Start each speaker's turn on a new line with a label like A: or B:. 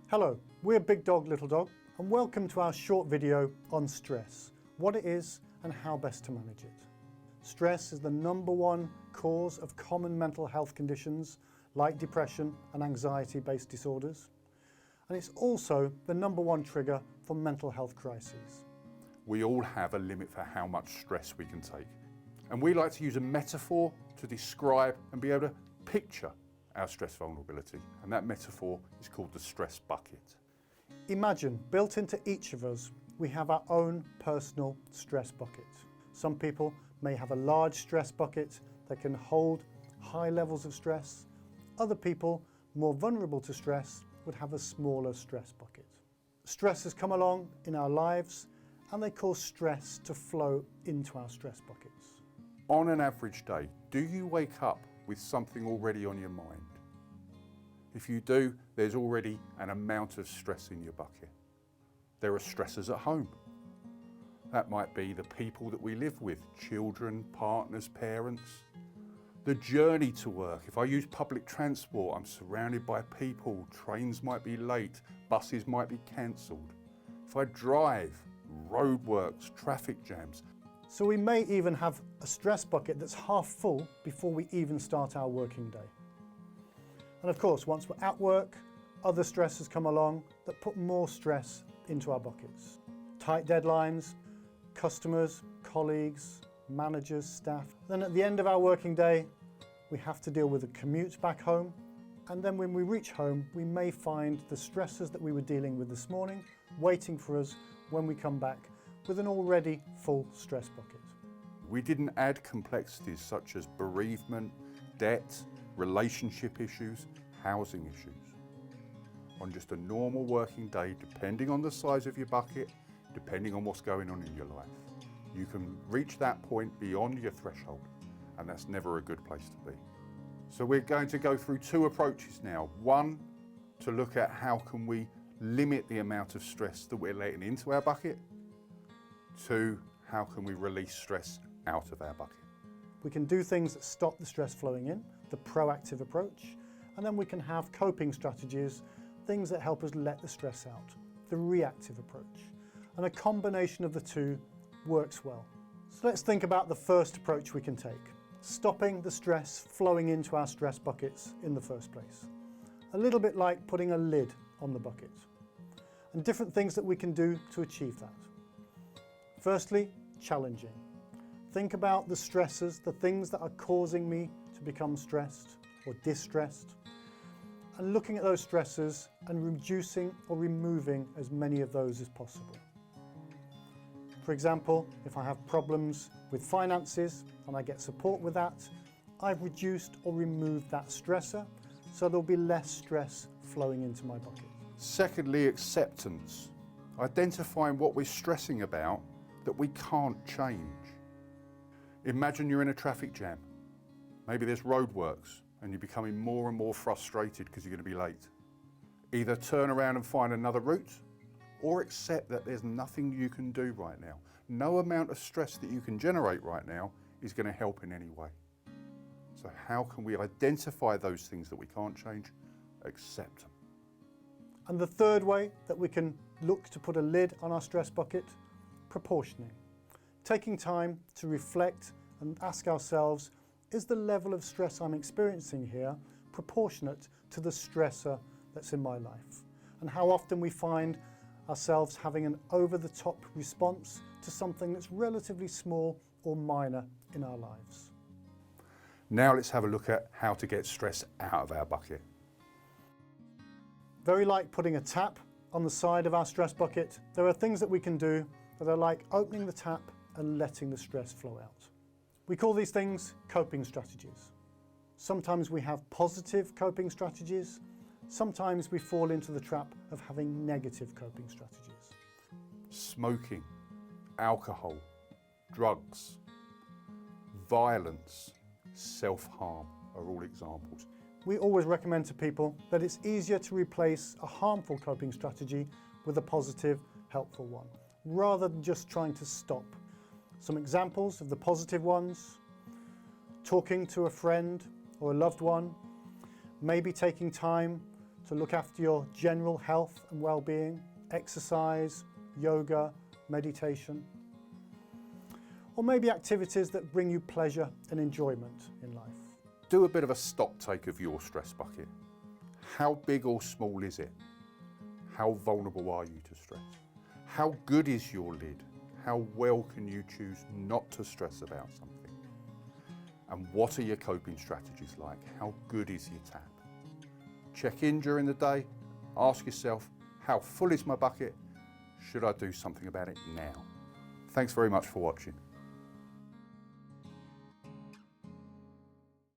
A: Hello, we're Big Dog Little Dog and welcome to our short video on stress, what it is and how best to manage it. Stress is the #1 cause of common mental health conditions like depression and anxiety-based disorders, and it's also the #1 trigger for mental health crises.
B: We all have a limit for how much stress we can take, and we like to use a metaphor to describe and be able to picture our stress vulnerability, and that metaphor is called the stress bucket.
A: Imagine, built into each of us, we have our own personal stress bucket. Some people may have a large stress bucket that can hold high levels of stress. Other people, more vulnerable to stress, would have a smaller stress bucket. Stresses come along in our lives and they cause stress to flow into our stress buckets.
B: On an average day, do you wake up with something already on your mind? If you do, there's already an amount of stress in your bucket. There are stressors at home. That might be the people that we live with, children, partners, parents. The journey to work. If I use public transport, I'm surrounded by people. Trains might be late, buses might be cancelled. If I drive, roadworks, traffic jams.
A: So we may even have a stress bucket that's half full before we even start our working day. And of course, once we're at work, other stresses come along that put more stress into our buckets. Tight deadlines, customers, colleagues, managers, staff. Then at the end of our working day, we have to deal with a commute back home. And then when we reach home, we may find the stresses that we were dealing with this morning waiting for us when we come back with an already full stress bucket.
B: We didn't add complexities such as bereavement, debt, relationship issues, housing issues. On just a normal working day, depending on the size of your bucket, depending on what's going on in your life, you can reach that point beyond your threshold, and that's never a good place to be. So we're going to go through two approaches now. One, to look at how can we limit the amount of stress that we're letting into our bucket. Two, how can we release stress out of our bucket?
A: We can do things that stop the stress flowing in, the proactive approach, and then we can have coping strategies, things that help us let the stress out, the reactive approach. And a combination of the two works well. So let's think about the first approach we can take, stopping the stress flowing into our stress buckets in the first place. A little bit like putting a lid on the bucket, and different things that we can do to achieve that. Firstly, challenging. Think about the stressors, the things that are causing me to become stressed or distressed, and looking at those stressors and reducing or removing as many of those as possible. For example, if I have problems with finances and I get support with that, I've reduced or removed that stressor, so there'll be less stress flowing into my bucket.
B: Secondly, acceptance. Identifying what we're stressing about that we can't change. Imagine you're in a traffic jam. Maybe there's roadworks and you're becoming more and more frustrated because you're going to be late. Either turn around and find another route or accept that there's nothing you can do right now. No amount of stress that you can generate right now is going to help in any way. So how can we identify those things that we can't change? Accept them.
A: And the third way that we can look to put a lid on our stress bucket, proportioning. Taking time to reflect and ask ourselves, is the level of stress I'm experiencing here proportionate to the stressor that's in my life? And how often we find ourselves having an over-the-top response to something that's relatively small or minor in our lives.
B: Now let's have a look at how to get stress out of our bucket.
A: Very like putting a tap on the side of our stress bucket, there are things that we can do that are like opening the tap and letting the stress flow out. We call these things coping strategies. Sometimes we have positive coping strategies. Sometimes we fall into the trap of having negative coping strategies.
B: Smoking, alcohol, drugs, violence, self-harm are all examples.
A: We always recommend to people that it's easier to replace a harmful coping strategy with a positive, helpful one, rather than just trying to stop. Some examples of the positive ones: talking to a friend or a loved one, maybe taking time to look after your general health and well-being, exercise, yoga, meditation, or maybe activities that bring you pleasure and enjoyment in life.
B: Do a bit of a stock take of your stress bucket. How big or small is it? How vulnerable are you to stress? How good is your lid? How well can you choose not to stress about something? And what are your coping strategies like? How good is your tap? Check in during the day, ask yourself, how full is my bucket? Should I do something about it now? Thanks very much for watching.